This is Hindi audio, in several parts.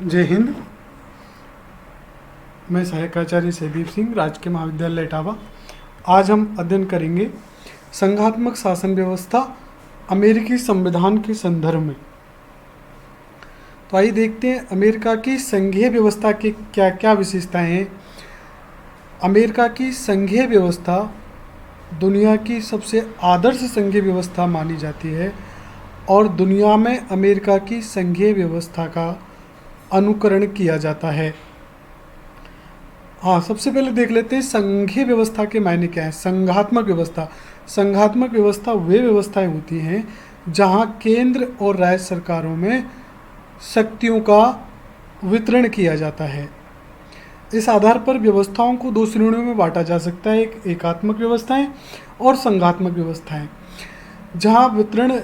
जय हिंद। मैं सहायक आचार्य सहदीप सिंह, राजकीय महाविद्यालय इटावा। आज हम अध्ययन करेंगे संघात्मक शासन व्यवस्था अमेरिकी संविधान के संदर्भ में। तो आइए देखते हैं अमेरिका की संघीय व्यवस्था की क्या क्या विशेषताएं हैं। अमेरिका की संघीय व्यवस्था दुनिया की सबसे आदर्श संघीय व्यवस्था मानी जाती है और दुनिया में अमेरिका की संघीय व्यवस्था का अनुकरण किया जाता है। हाँ, सबसे पहले देख लेते हैं संघीय व्यवस्था के मायने क्या है। संघात्मक व्यवस्था, संघात्मक व्यवस्था वे व्यवस्थाएं होती हैं जहाँ केंद्र और राज्य सरकारों में शक्तियों का वितरण किया जाता है। इस आधार पर व्यवस्थाओं को दो श्रेणियों में बांटा जा सकता है, एक एकात्मक व्यवस्थाएं और संघात्मक व्यवस्थाएं। जहाँ वितरण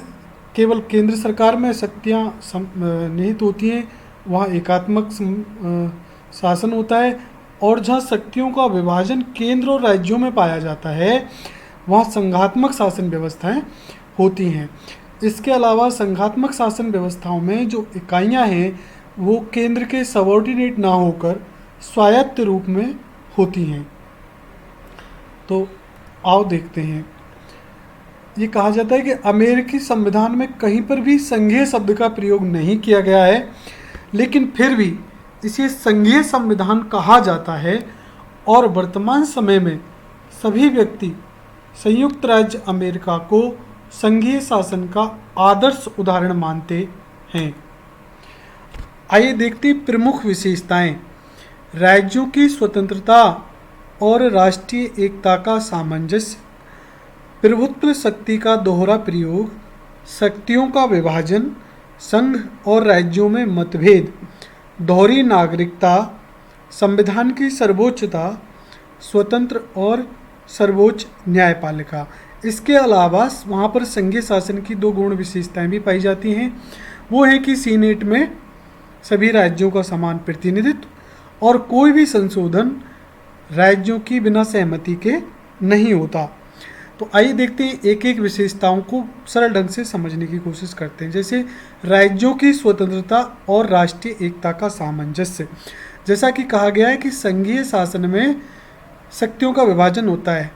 केवल केंद्र सरकार में शक्तियाँ निहित होती हैं वहाँ एकात्मक शासन होता है, और जहाँ शक्तियों का विभाजन केंद्र और राज्यों में पाया जाता है वहाँ संघात्मक शासन व्यवस्थाएं होती हैं। इसके अलावा संघात्मक शासन व्यवस्थाओं में जो इकाइयाँ हैं वो केंद्र के सबऑर्डिनेट ना होकर स्वायत्त रूप में होती हैं। तो आओ देखते हैं। ये कहा जाता है कि अमेरिकी संविधान में कहीं पर भी संघीय शब्द का प्रयोग नहीं किया गया है, लेकिन फिर भी इसे संघीय संविधान कहा जाता है और वर्तमान समय में सभी व्यक्ति संयुक्त राज्य अमेरिका को संघीय शासन का आदर्श उदाहरण मानते हैं। आइए देखते हैं प्रमुख विशेषताएं। राज्यों की स्वतंत्रता और राष्ट्रीय एकता का सामंजस्य, प्रभुत्व शक्ति का दोहरा प्रयोग, शक्तियों का विभाजन, संघ और राज्यों में मतभेद, दोहरी नागरिकता, संविधान की सर्वोच्चता, स्वतंत्र और सर्वोच्च न्यायपालिका। इसके अलावा वहाँ पर संघीय शासन की दो गौण विशेषताएं भी पाई जाती हैं। वो है कि सीनेट में सभी राज्यों का समान प्रतिनिधित्व और कोई भी संशोधन राज्यों की बिना सहमति के नहीं होता। तो आइए देखते हैं एक एक विशेषताओं को सरल ढंग से समझने की कोशिश करते हैं। जैसे राज्यों की स्वतंत्रता और राष्ट्रीय एकता का सामंजस्य। जैसा कि कहा गया है कि संघीय शासन में शक्तियों का विभाजन होता है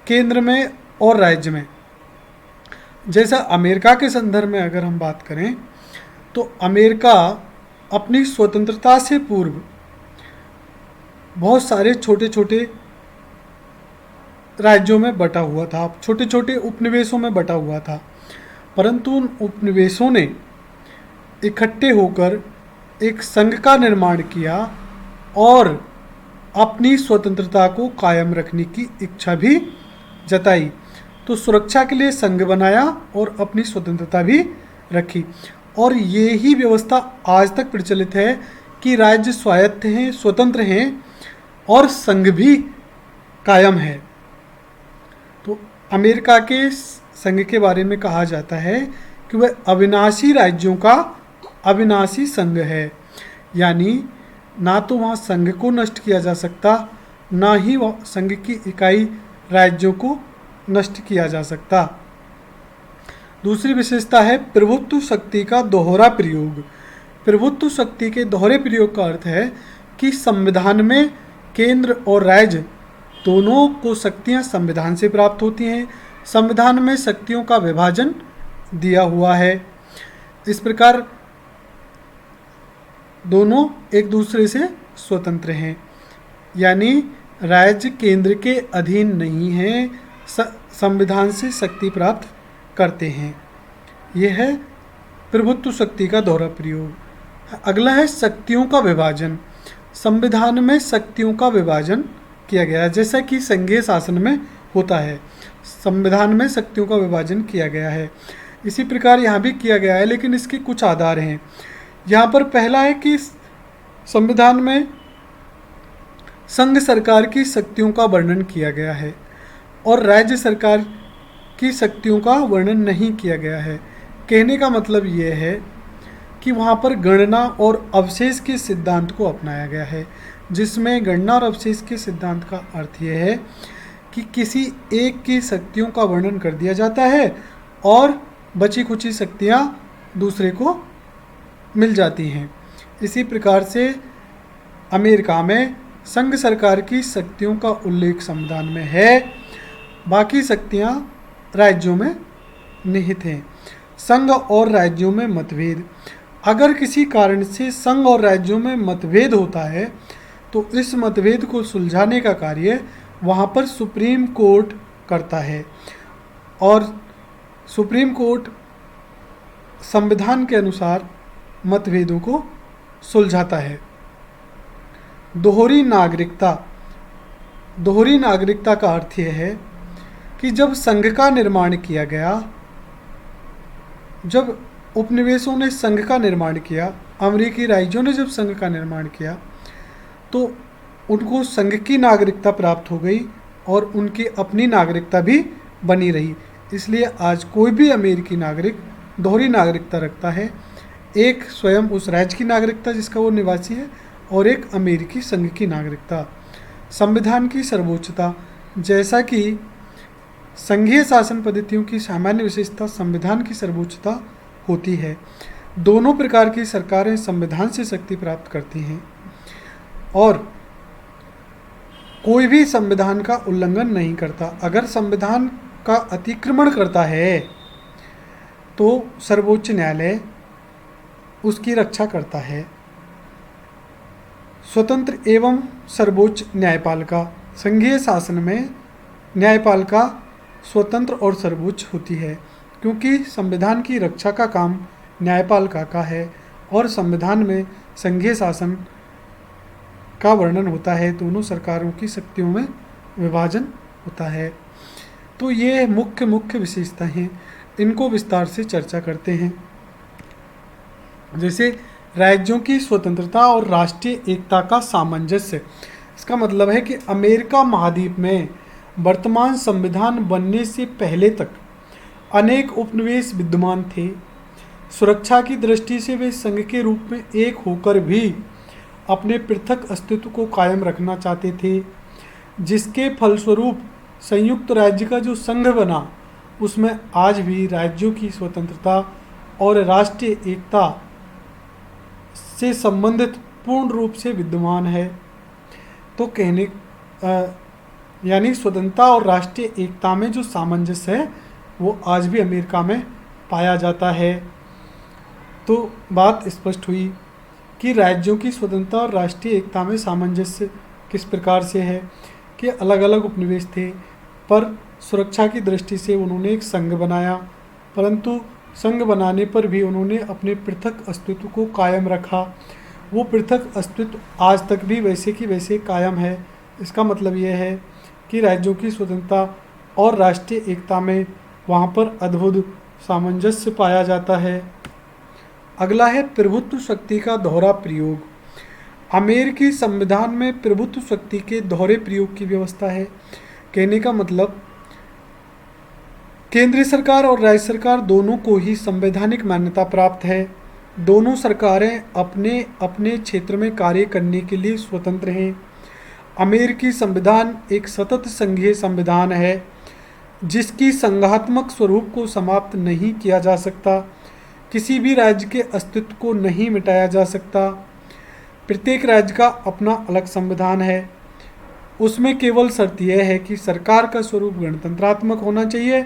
केंद्र में और राज्य में। जैसा अमेरिका के संदर्भ में अगर हम बात करें तो अमेरिका अपनी स्वतंत्रता से पूर्व बहुत सारे छोटे छोटे राज्यों में बटा हुआ था, छोटे छोटे उपनिवेशों में बटा हुआ था, परंतु उन उपनिवेशों ने इकट्ठे होकर एक संघ का निर्माण किया और अपनी स्वतंत्रता को कायम रखने की इच्छा भी जताई। तो सुरक्षा के लिए संघ बनाया और अपनी स्वतंत्रता भी रखी, और ये ही व्यवस्था आज तक प्रचलित है कि राज्य स्वायत्त हैं, स्वतंत्र हैं और संघ भी कायम है। तो अमेरिका के संघ के बारे में कहा जाता है कि वह अविनाशी राज्यों का अविनाशी संघ है, यानी ना तो वहाँ संघ को नष्ट किया जा सकता, ना ही वह संघ की इकाई राज्यों को नष्ट किया जा सकता। दूसरी विशेषता है प्रभुत्व शक्ति का दोहरा प्रयोग। प्रभुत्व शक्ति के दोहरे प्रयोग का अर्थ है कि संविधान में केंद्र और राज्य दोनों को शक्तियां संविधान से प्राप्त होती हैं। संविधान में शक्तियों का विभाजन दिया हुआ है। इस प्रकार दोनों एक दूसरे से स्वतंत्र हैं, यानी राज्य केंद्र के अधीन नहीं हैं, संविधान से शक्ति प्राप्त करते हैं। यह है प्रभुत्व शक्ति का दोहरा प्रयोग। अगला है शक्तियों का विभाजन। संविधान में शक्तियों का विभाजन किया गया है, जैसा कि संघीय शासन में होता है। संविधान में शक्तियों का विभाजन किया गया है, इसी प्रकार यहाँ भी किया गया है, लेकिन इसके कुछ आधार हैं। यहाँ पर पहला है कि संविधान में संघ सरकार की शक्तियों का वर्णन किया गया है और राज्य सरकार की शक्तियों का वर्णन नहीं किया गया है। कहने का मतलब ये है कि वहाँ पर गणना और अवशेष के सिद्धांत को अपनाया गया है, जिसमें गणना और अवशेष के सिद्धांत का अर्थ यह है कि किसी एक की शक्तियों का वर्णन कर दिया जाता है और बची खुची शक्तियाँ दूसरे को मिल जाती हैं। इसी प्रकार से अमेरिका में संघ सरकार की शक्तियों का उल्लेख संविधान में है, बाकी शक्तियां राज्यों में निहित हैं। संघ और राज्यों में मतभेद। अगर किसी कारण से संघ और राज्यों में मतभेद होता है तो इस मतभेद को सुलझाने का कार्य वहाँ पर सुप्रीम कोर्ट करता है और सुप्रीम कोर्ट संविधान के अनुसार मतभेदों को सुलझाता है। दोहरी नागरिकता। दोहरी नागरिकता का अर्थ यह है कि जब संघ का निर्माण किया गया, जब उपनिवेशों ने संघ का निर्माण किया, अमेरिकी राज्यों ने जब संघ का निर्माण किया तो उनको संघ की नागरिकता प्राप्त हो गई और उनकी अपनी नागरिकता भी बनी रही। इसलिए आज कोई भी अमेरिकी नागरिक दोहरी नागरिकता रखता है, एक स्वयं उस राज्य की नागरिकता जिसका वो निवासी है और एक अमेरिकी संघ की नागरिकता। संविधान की सर्वोच्चता। जैसा कि संघीय शासन पद्धतियों की सामान्य विशेषता संविधान की सर्वोच्चता होती है। दोनों प्रकार की सरकारें संविधान से शक्ति प्राप्त करती हैं और कोई भी संविधान का उल्लंघन नहीं करता। अगर संविधान का अतिक्रमण करता है तो सर्वोच्च न्यायालय उसकी रक्षा करता है। स्वतंत्र एवं सर्वोच्च न्यायपालिका। संघीय शासन में न्यायपालिका स्वतंत्र और सर्वोच्च होती है क्योंकि संविधान की रक्षा का काम न्यायपालिका का है और संविधान में संघीय शासन का वर्णन होता है, दोनों सरकारों की शक्तियों में विभाजन होता है। तो ये मुख्य विशेषताएं हैं, इनको विस्तार से चर्चा करते हैं। जैसे राज्यों की स्वतंत्रता और राष्ट्रीय एकता का सामंजस्य। इसका मतलब है कि अमेरिका महाद्वीप में वर्तमान संविधान बनने से पहले तक अनेक उपनिवेश विद्यमान थे। सुरक्षा की दृष्टि से वे संघ के रूप में एक होकर भी अपने पृथक अस्तित्व को कायम रखना चाहते थे, जिसके फलस्वरूप संयुक्त राज्य का जो संघ बना उसमें आज भी राज्यों की स्वतंत्रता और राष्ट्रीय एकता से संबंधित पूर्ण रूप से विद्यमान है। तो कहने यानी स्वतंत्रता और राष्ट्रीय एकता में जो सामंजस्य है वो आज भी अमेरिका में पाया जाता है। तो बात स्पष्ट हुई कि राज्यों की स्वतंत्रता और राष्ट्रीय एकता में सामंजस्य किस प्रकार से है कि अलग अलग उपनिवेश थे, पर सुरक्षा की दृष्टि से उन्होंने एक संघ बनाया, परंतु संघ बनाने पर भी उन्होंने अपने पृथक अस्तित्व को कायम रखा। वो पृथक अस्तित्व आज तक भी वैसे की वैसे कायम है। इसका मतलब यह है कि राज्यों की स्वतंत्रता और राष्ट्रीय एकता में वहाँ पर अद्भुत सामंजस्य पाया जाता है। अगला है प्रभुत्व शक्ति का दोहरा प्रयोग। अमेरिकी संविधान में प्रभुत्व शक्ति के दोहरे प्रयोग की व्यवस्था है। कहने का मतलब केंद्रीय सरकार और राज्य सरकार दोनों को ही संवैधानिक मान्यता प्राप्त है। दोनों सरकारें अपने अपने क्षेत्र में कार्य करने के लिए स्वतंत्र हैं। अमेरिकी संविधान एक सतत संघीय संविधान है जिसकी संघात्मक स्वरूप को समाप्त नहीं किया जा सकता। किसी भी राज्य के अस्तित्व को नहीं मिटाया जा सकता। प्रत्येक राज्य का अपना अलग संविधान है। उसमें केवल शर्त यह है कि सरकार का स्वरूप गणतंत्रात्मक होना चाहिए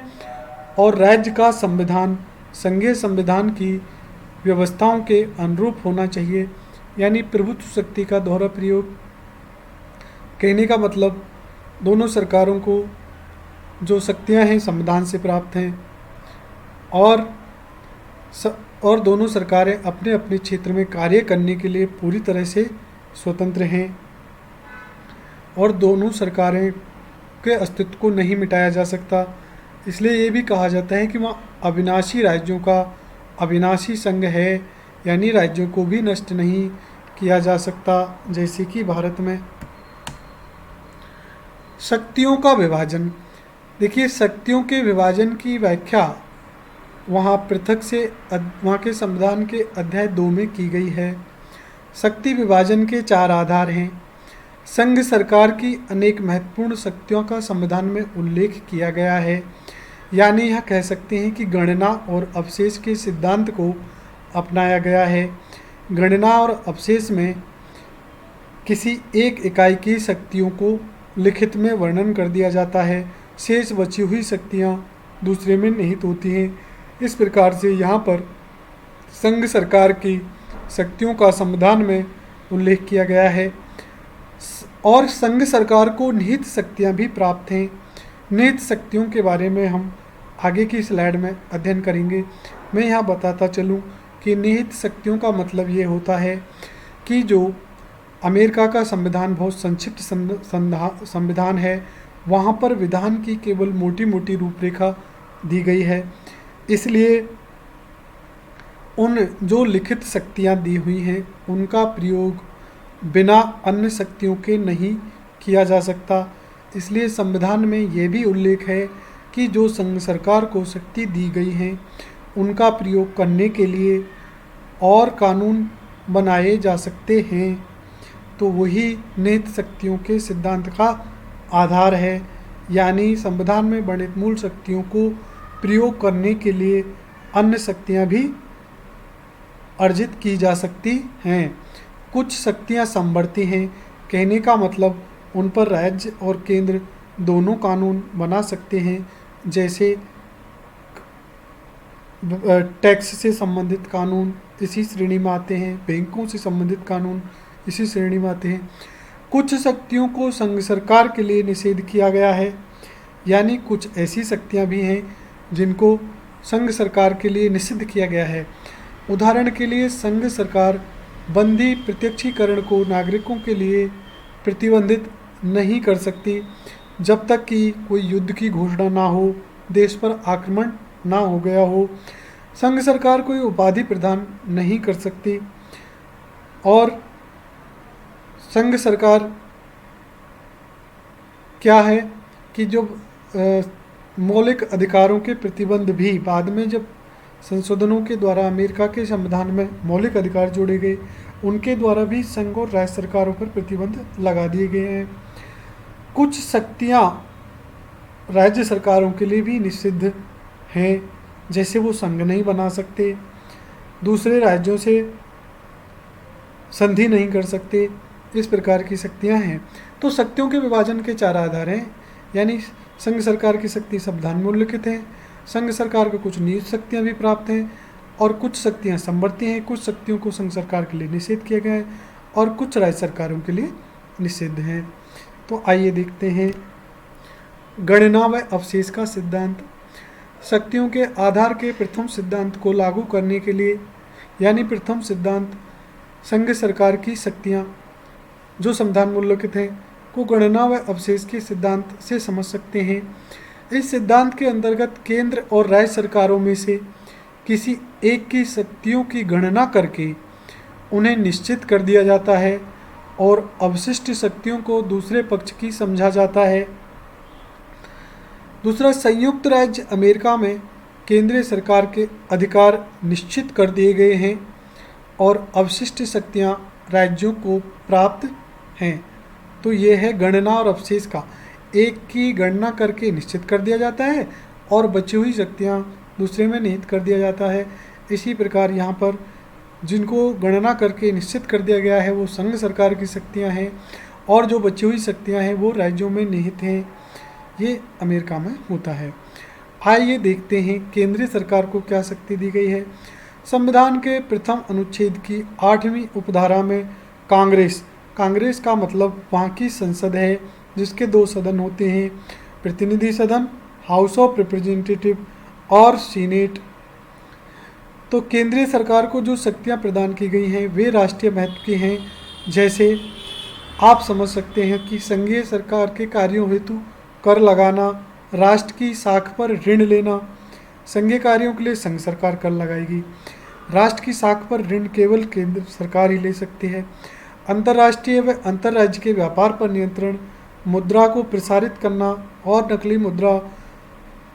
और राज्य का संविधान संघीय संविधान की व्यवस्थाओं के अनुरूप होना चाहिए। यानी प्रभुत्व शक्ति का दोहरा प्रयोग। कहने का मतलब दोनों सरकारों को जो शक्तियां हैं संविधान से प्राप्त हैं और दोनों सरकारें अपने अपने क्षेत्र में कार्य करने के लिए पूरी तरह से स्वतंत्र हैं और दोनों सरकारें के अस्तित्व को नहीं मिटाया जा सकता। इसलिए ये भी कहा जाता है कि वहाँ अविनाशी राज्यों का अविनाशी संघ है, यानी राज्यों को भी नष्ट नहीं किया जा सकता, जैसे कि भारत में। शक्तियों का विभाजन। देखिए, शक्तियों के विभाजन की व्याख्या वहाँ पृथक से वहाँ के संविधान के अध्याय 2 में की गई है। शक्ति विभाजन के 4 आधार हैं। संघ सरकार की अनेक महत्वपूर्ण शक्तियों का संविधान में उल्लेख किया गया है। यानी यह कह सकते हैं कि गणना और अवशेष के सिद्धांत को अपनाया गया है। गणना और अवशेष में किसी एक इकाई की शक्तियों को लिखित में वर्णन कर दिया जाता है। शेष बची हुई शक्तियाँ दूसरे में निहित होती हैं। इस प्रकार से यहाँ पर संघ सरकार की शक्तियों का संविधान में उल्लेख किया गया है और संघ सरकार को निहित शक्तियाँ भी प्राप्त हैं। निहित शक्तियों के बारे में हम आगे की स्लाइड में अध्ययन करेंगे। मैं यहाँ बताता चलूँ कि निहित शक्तियों का मतलब ये होता है कि जो अमेरिका का संविधान बहुत संक्षिप्त संविधान है, वहाँ पर विधान की केवल मोटी मोटी रूपरेखा दी गई है। इसलिए उन जो लिखित शक्तियाँ दी हुई हैं उनका प्रयोग बिना अन्य शक्तियों के नहीं किया जा सकता। इसलिए संविधान में ये भी उल्लेख है कि जो संघ सरकार को शक्ति दी गई हैं उनका प्रयोग करने के लिए और कानून बनाए जा सकते हैं। तो वही निहित शक्तियों के सिद्धांत का आधार है, यानी संविधान में वर्णित मूल शक्तियों को प्रयोग करने के लिए अन्य शक्तियाँ भी अर्जित की जा सकती हैं। कुछ शक्तियाँ समवर्ती हैं, कहने का मतलब उन पर राज्य और केंद्र दोनों कानून बना सकते हैं। जैसे टैक्स से संबंधित कानून इसी श्रेणी में आते हैं, बैंकों से संबंधित कानून इसी श्रेणी में आते हैं। कुछ शक्तियों को संघ सरकार के लिए निषेध किया गया है, यानी कुछ ऐसी शक्तियां भी हैं जिनको संघ सरकार के लिए निषिद्ध किया गया है। उदाहरण के लिए संघ सरकार बंदी प्रत्यक्षीकरण को नागरिकों के लिए प्रतिबंधित नहीं कर सकती जब तक कि कोई युद्ध की घोषणा ना हो, देश पर आक्रमण ना हो गया हो। संघ सरकार कोई उपाधि प्रदान नहीं कर सकती और संघ सरकार क्या है कि जो मौलिक अधिकारों के प्रतिबंध भी बाद में जब संशोधनों के द्वारा अमेरिका के संविधान में मौलिक अधिकार जोड़े गए, उनके द्वारा भी संघ और राज्य सरकारों पर प्रतिबंध लगा दिए गए हैं। कुछ शक्तियाँ राज्य सरकारों के लिए भी निषिद्ध हैं, जैसे वो संघ नहीं बना सकते, दूसरे राज्यों से संधि नहीं कर सकते, इस प्रकार की शक्तियाँ हैं। तो शक्तियों के विभाजन के 4 आधार हैं, यानी संघ सरकार की शक्ति संविधान में उल्लिखित है, संघ सरकार को कुछ निहित शक्तियाँ भी प्राप्त हैं और कुछ शक्तियाँ समवर्ती हैं। कुछ शक्तियों को संघ सरकार के लिए निषेध किया गया है और कुछ राज्य सरकारों के लिए निषिद्ध हैं। तो आइए देखते हैं गणना व अवशेष का सिद्धांत। शक्तियों के आधार के प्रथम सिद्धांत को लागू करने के लिए, यानी प्रथम सिद्धांत संघ सरकार की शक्तियाँ जो संविधान में उल्लिखित हैं को गणना व अवशेष के सिद्धांत से समझ सकते हैं। इस सिद्धांत के अंतर्गत केंद्र और राज्य सरकारों में से किसी एक की शक्तियों की गणना करके उन्हें निश्चित कर दिया जाता है और अवशिष्ट शक्तियों को दूसरे पक्ष की समझा जाता है। दूसरा, संयुक्त राज्य अमेरिका में केंद्रीय सरकार के अधिकार निश्चित कर दिए गए हैं और अवशिष्ट शक्तियां राज्यों को प्राप्त हैं। तो ये है गणना और अवशेष का, एक की गणना करके निश्चित कर दिया जाता है और बची हुई शक्तियां दूसरे में निहित कर दिया जाता है। इसी प्रकार यहाँ पर जिनको गणना करके निश्चित कर दिया गया है वो संघ सरकार की शक्तियाँ हैं और जो बची हुई शक्तियाँ हैं वो राज्यों में निहित हैं। ये अमेरिका में होता है। आइए देखते हैं केंद्रीय सरकार को क्या शक्ति दी गई है। संविधान के प्रथम अनुच्छेद की 8वीं उपधारा में कांग्रेस का मतलब वहाँ की संसद है जिसके 2 सदन होते हैं, प्रतिनिधि सदन हाउस ऑफ रिप्रेजेंटेटिव और सीनेट। तो केंद्रीय सरकार को जो शक्तियाँ प्रदान की गई हैं वे राष्ट्रीय महत्व की हैं। जैसे आप समझ सकते हैं कि संघीय सरकार के कार्यों हेतु कर लगाना, राष्ट्र की साख पर ऋण लेना। संघीय कार्यों के लिए संघ सरकार कर लगाएगी। राष्ट्र की साख पर ऋण केवल केंद्र सरकार ही ले सकती है। अंतर्राष्ट्रीय व अंतर्राज्य के व्यापार पर नियंत्रण, मुद्रा को प्रसारित करना और नकली मुद्रा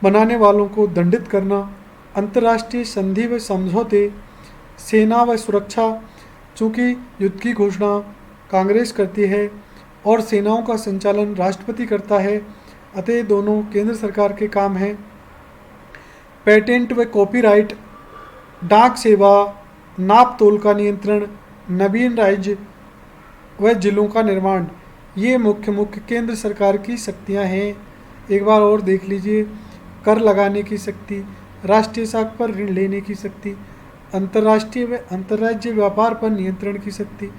बनाने वालों को दंडित करना, अंतर्राष्ट्रीय संधि व समझौते, सेना व सुरक्षा। चूँकि युद्ध की घोषणा कांग्रेस करती है और सेनाओं का संचालन राष्ट्रपति करता है, अतः दोनों केंद्र सरकार के काम हैं। पेटेंट व कॉपीराइट, डाक सेवा, नाप तोल का नियंत्रण, नवीन राज्य व जिलों का निर्माण, ये मुख्य केंद्र सरकार की शक्तियां हैं। एक बार और देख लीजिए। कर लगाने की शक्ति, राष्ट्रीय साख पर ऋण लेने की शक्ति, अंतर्राष्ट्रीय व अंतर्राज्यीय व्यापार पर नियंत्रण की शक्ति,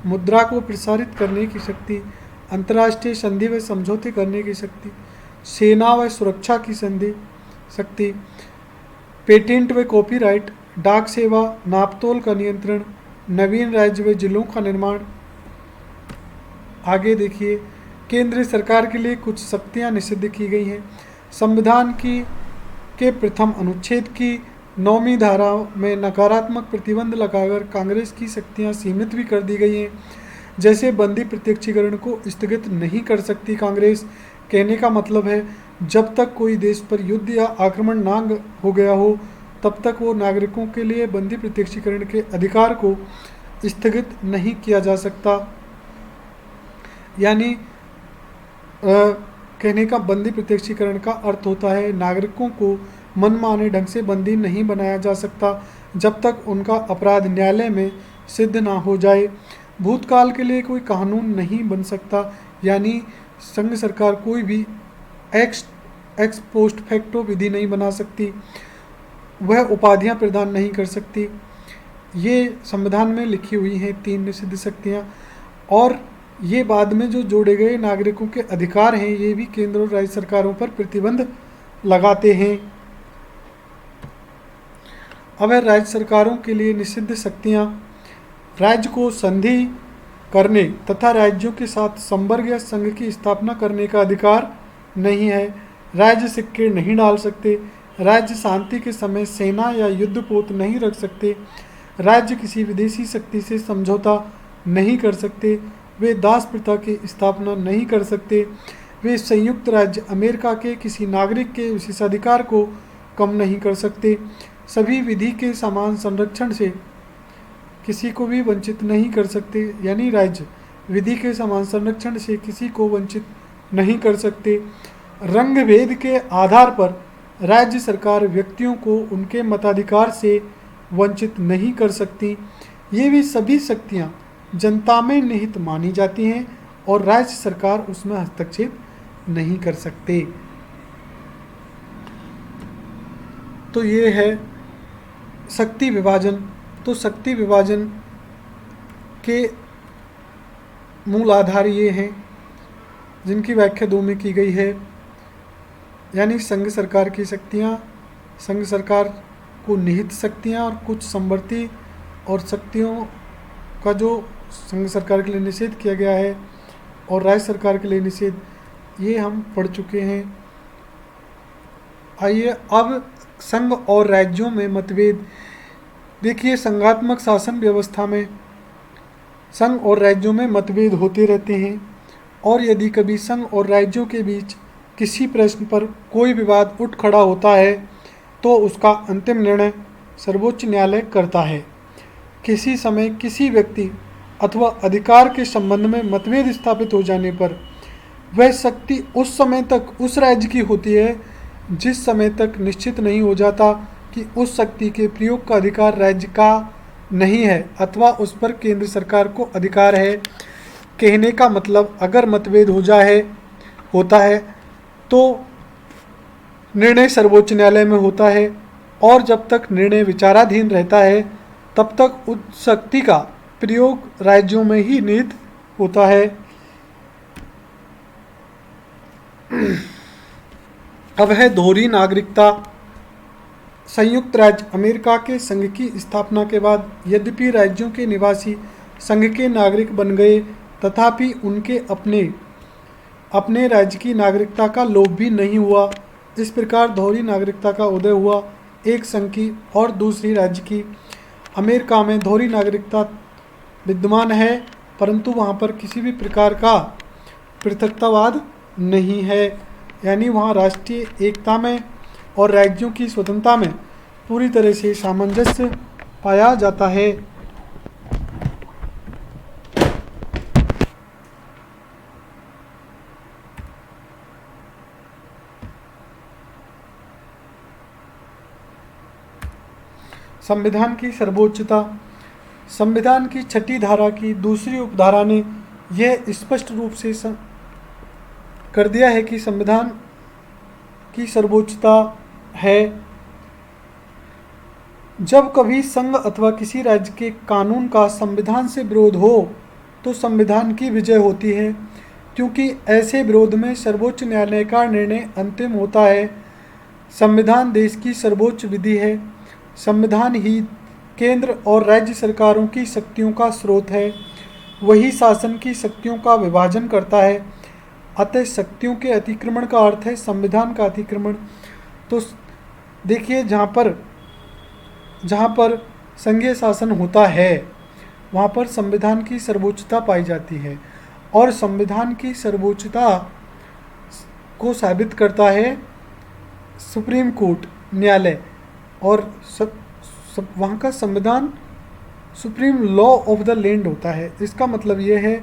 मुद्रा को प्रसारित करने की शक्ति, अंतर्राष्ट्रीय संधि व समझौते करने की शक्ति, सेना व सुरक्षा की संधि शक्ति, पेटेंट व कॉपीराइट, डाक सेवा, नापतोल का नियंत्रण, नवीन राज्य व जिलों का निर्माण। आगे देखिए, केंद्र सरकार के लिए कुछ शक्तियां निषिद्ध की गई हैं। संविधान की के प्रथम अनुच्छेद की 9वीं धारा में नकारात्मक प्रतिबंध लगाकर कांग्रेस की शक्तियां सीमित भी कर दी गई हैं। जैसे बंदी प्रत्यक्षीकरण को स्थगित नहीं कर सकती कांग्रेस। कहने का मतलब है, जब तक कोई देश पर युद्ध या आक्रमण ना हो गया हो, तब तक वो नागरिकों के लिए बंदी प्रत्यक्षीकरण के अधिकार को स्थगित नहीं किया जा सकता। यानी कहने का बंदी प्रत्यक्षीकरण का अर्थ होता है नागरिकों को मनमाने ढंग से बंदी नहीं बनाया जा सकता जब तक उनका अपराध न्यायालय में सिद्ध ना हो जाए। भूतकाल के लिए कोई कानून नहीं बन सकता, यानी संघ सरकार कोई भी एक्स पोस्ट फैक्टो विधि नहीं बना सकती, वह उपाधियां प्रदान नहीं कर सकती। ये संविधान में लिखी हुई हैं 3 निषिद्ध शक्तियां, और ये बाद में जो जोड़े गए नागरिकों के अधिकार हैं, ये भी केंद्र और राज्य सरकारों पर प्रतिबंध लगाते हैं। अब है राज्य सरकारों के लिए निषिद्ध शक्तियां। राज्य को संधि करने तथा राज्यों के साथ संवर्ग या संघ की स्थापना करने का अधिकार नहीं है। राज्य सिक्के नहीं डाल सकते। राज्य शांति के समय सेना या युद्धपोत नहीं रख सकते। राज्य किसी विदेशी शक्ति से समझौता नहीं कर सकते। वे दास प्रथा की स्थापना नहीं कर सकते। वे संयुक्त राज्य अमेरिका के किसी नागरिक के विशेषाधिकार को कम नहीं कर सकते। सभी विधि के समान संरक्षण से किसी को भी वंचित नहीं कर सकते, यानी राज्य विधि के समान संरक्षण से किसी को वंचित नहीं कर सकते। रंग भेद के आधार पर राज्य सरकार व्यक्तियों को उनके मताधिकार से वंचित नहीं कर सकती। ये भी सभी शक्तियाँ जनता में निहित मानी जाती हैं और राज्य सरकार उसमें हस्तक्षेप नहीं कर सकते। तो ये है शक्ति विभाजन। तो शक्ति विभाजन के मूल आधार ये हैं जिनकी व्याख्या 2 में की गई है, यानी संघ सरकार की शक्तियाँ, संघ सरकार को निहित शक्तियाँ और कुछ संवर्ती और शक्तियों का जो संघ सरकार के लिए निषेध किया गया है और राज्य सरकार के लिए निषेध, ये हम पढ़ चुके हैं। आइए अब संघ और राज्यों में मतभेद। देखिए, संघात्मक शासन व्यवस्था में संघ और राज्यों में मतभेद होते रहते हैं, और यदि कभी संघ और राज्यों के बीच किसी प्रश्न पर कोई विवाद उठ खड़ा होता है तो उसका अंतिम निर्णय सर्वोच्च न्यायालय करता है। किसी समय किसी व्यक्ति अथवा अधिकार के संबंध में मतभेद स्थापित हो जाने पर वह शक्ति उस समय तक उस राज्य की होती है जिस समय तक निश्चित नहीं हो जाता कि उस शक्ति के प्रयोग का अधिकार राज्य का नहीं है अथवा उस पर केंद्र सरकार को अधिकार है। कहने का मतलब, अगर मतभेद होता है तो निर्णय सर्वोच्च न्यायालय में होता है, और जब तक निर्णय विचाराधीन रहता है तब तक उस शक्ति का प्रयोग राज्यों में ही निहित होता है। अब है दोहरी नागरिकता। संयुक्त राज्य अमेरिका के संघ की स्थापना के बाद यद्यपि राज्यों के निवासी संघ के नागरिक बन गए, तथापि उनके अपने राज्य की नागरिकता का लोप भी नहीं हुआ। इस प्रकार दोहरी नागरिकता का उदय हुआ, एक संघ की और दूसरी राज्य की। अमेरिका में दोहरी नागरिकता विद्यमान है, परंतु वहाँ पर किसी भी प्रकार का पृथकतावाद नहीं है, यानी वहाँ राष्ट्रीय एकता में और राज्यों की स्वतंत्रता में पूरी तरह से सामंजस्य पाया जाता है। संविधान की सर्वोच्चता। संविधान की छठी धारा की दूसरी उपधारा ने यह स्पष्ट रूप से कर दिया है कि संविधान की सर्वोच्चता है। जब कभी संघ अथवा किसी राज्य के कानून का संविधान से विरोध हो तो संविधान की विजय होती है, क्योंकि ऐसे विरोध में सर्वोच्च न्यायालय का निर्णय अंतिम होता है। संविधान देश की सर्वोच्च विधि है। संविधान ही केंद्र और राज्य सरकारों की शक्तियों का स्रोत है। वही शासन की शक्तियों का विभाजन करता है। अतः शक्तियों के अतिक्रमण का अर्थ है संविधान का अतिक्रमण। तो देखिए, जहाँ पर संघीय शासन होता है वहाँ पर संविधान की सर्वोच्चता पाई जाती है, और संविधान की सर्वोच्चता को साबित करता है सुप्रीम कोर्ट न्यायालय, और वहाँ का संविधान supreme law of the land होता है। इसका मतलब ये है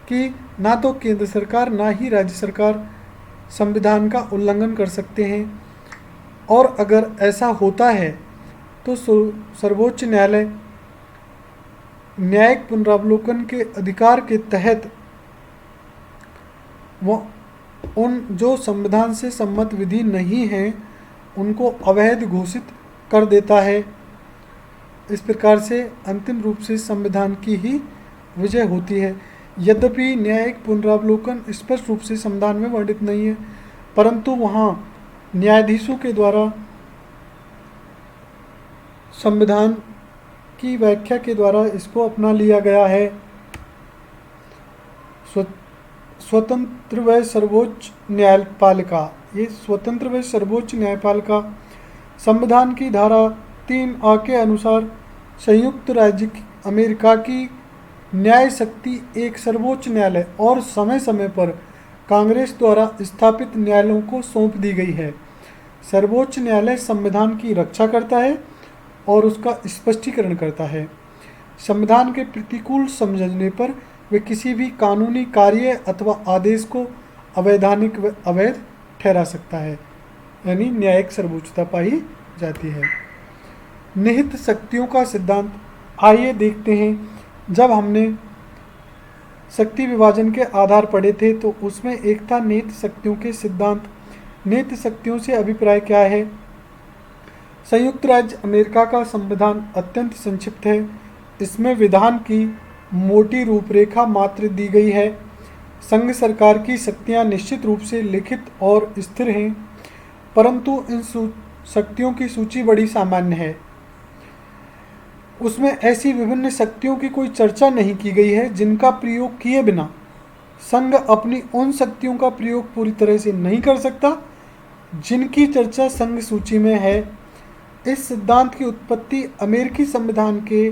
कि ना तो केंद्र सरकार ना ही राज्य सरकार संविधान का उल्लंघन कर सकते हैं, और अगर ऐसा होता है तो सर्वोच्च न्यायालय न्यायिक पुनरावलोकन के अधिकार के तहत उन जो संविधान से सम्मत विधि नहीं हैं उनको अवैध घोषित कर देता है। इस प्रकार से अंतिम रूप से संविधान की ही विजय होती है। यद्यपि न्यायिक पुनरावलोकन स्पष्ट रूप से संविधान में वर्णित नहीं है, परंतु वहाँ न्यायाधीशों के द्वारा संविधान की व्याख्या के द्वारा इसको अपना लिया गया है। स्वतंत्र व सर्वोच्च न्यायपालिका, ये स्वतंत्र व सर्वोच्च न्यायपालिका संविधान की धारा 3A के अनुसार संयुक्त राज्य अमेरिका की न्याय शक्ति एक सर्वोच्च न्यायालय और समय समय पर कांग्रेस द्वारा स्थापित न्यायालयों को सौंप दी गई है। सर्वोच्च न्यायालय संविधान की रक्षा करता है और उसका स्पष्टीकरण करता है। संविधान के प्रतिकूल समझने पर वे किसी भी कानूनी कार्य अथवा आदेश को अवैधानिक व अवैध ठहरा सकता है, यानी न्यायिक सर्वोच्चता पाई जाती है। निहित शक्तियों का सिद्धांत, आइए देखते हैं। जब हमने शक्ति विभाजन के आधार पढ़े थे तो उसमें एक था निहित शक्तियों के सिद्धांत। निहित शक्तियों से अभिप्राय क्या है? संयुक्त राज्य अमेरिका का संविधान अत्यंत संक्षिप्त है। इसमें विधान की मोटी रूपरेखा मात्र दी गई है। संघ सरकार की शक्तियां निश्चित रूप से लिखित और स्थिर हैं, परंतु इन शक्तियों की सूची बड़ी सामान्य है। उसमें ऐसी विभिन्न शक्तियों की कोई चर्चा नहीं की गई है जिनका प्रयोग किए बिना संघ अपनी उन शक्तियों का प्रयोग पूरी तरह से नहीं कर सकता जिनकी चर्चा संघ सूची में है। इस सिद्धांत की उत्पत्ति अमेरिकी संविधान के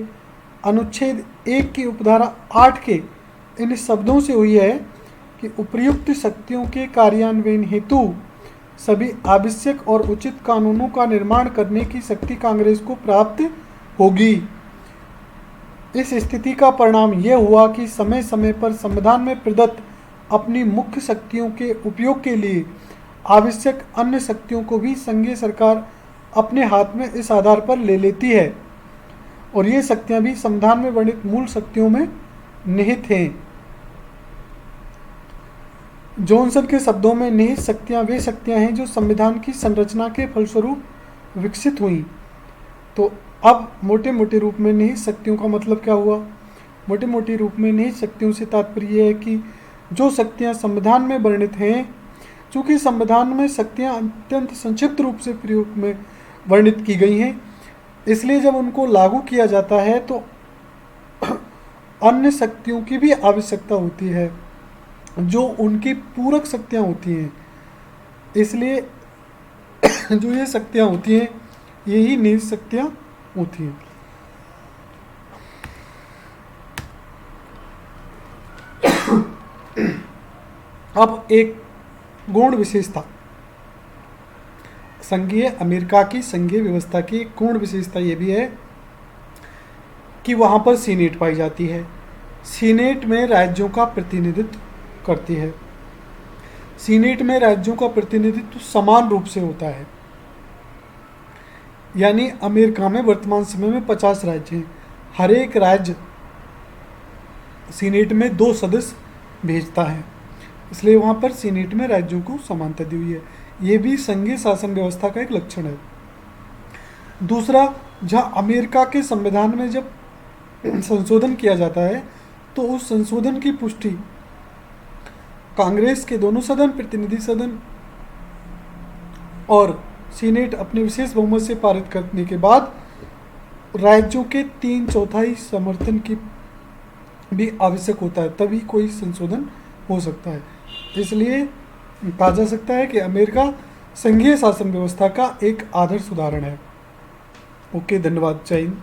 अनुच्छेद 1 की उपधारा 8 के इन शब्दों से हुई है कि उपर्युक्त शक्तियों के कार्यान्वयन हेतु सभी आवश्यक और उचित कानूनों का निर्माण करने की शक्ति कांग्रेस को प्राप्त होगी। इस स्थिति का परिणाम यह हुआ कि समय समय पर संविधान में प्रदत्त अपनी मुख्य शक्तियों के उपयोग के लिए आवश्यक अन्य शक्तियों को भी संघीय सरकार अपने हाथ में इस आधार पर ले लेती है, और ये शक्तियां भी संविधान में वर्णित मूल शक्तियों में निहित हैं। जॉनसन के शब्दों में निहित शक्तियां वे शक्तियां हैं जो संविधान की संरचना के फलस्वरूप विकसित हुई। तो अब मोटे मोटे रूप में निहित शक्तियों का मतलब क्या हुआ? मोटे मोटे रूप में निहित शक्तियों से तात्पर्य है कि जो शक्तियां संविधान में वर्णित हैं, चूँकि संविधान में शक्तियां अत्यंत संक्षिप्त रूप से प्रयोग में वर्णित की गई हैं, इसलिए जब उनको लागू किया जाता है तो अन्य शक्तियों की भी आवश्यकता होती है जो उनकी पूरक शक्तियां होती हैं। इसलिए जो ये शक्तियां होती हैं यही निहित शक्तियां होती हैं। अब एक गौण विशेषता, संघीय अमेरिका की संघीय व्यवस्था की एक गौण विशेषता ये भी है कि वहाँ पर सीनेट पाई जाती है। सीनेट में राज्यों का प्रतिनिधित्व करती है। सीनेट में राज्यों का प्रतिनिधित्व समान रूप से होता है, यानी अमेरिका में वर्तमान समय में 50 राज्य हैं। हर एक राज्य सीनेट में 2 सदस्य भेजता है, इसलिए वहाँ पर सीनेट में राज्यों को समानता दी हुई है। ये भी संघीय शासन व्यवस्था का एक लक्षण है। दूसरा, जहाँ अमेरिका के संविधान में जब संशोधन किया जाता है तो उस संशोधन की पुष्टि कांग्रेस के दोनों सदन, प्रतिनिधि सदन और सीनेट अपने विशेष बहुमत से पारित करने के बाद राज्यों के 3/4 समर्थन की भी आवश्यक होता है, तभी कोई संशोधन हो सकता है। इसलिए कहा जा सकता है कि अमेरिका संघीय शासन व्यवस्था का एक आदर्श उदाहरण है। ओके, धन्यवाद। जय हिंद।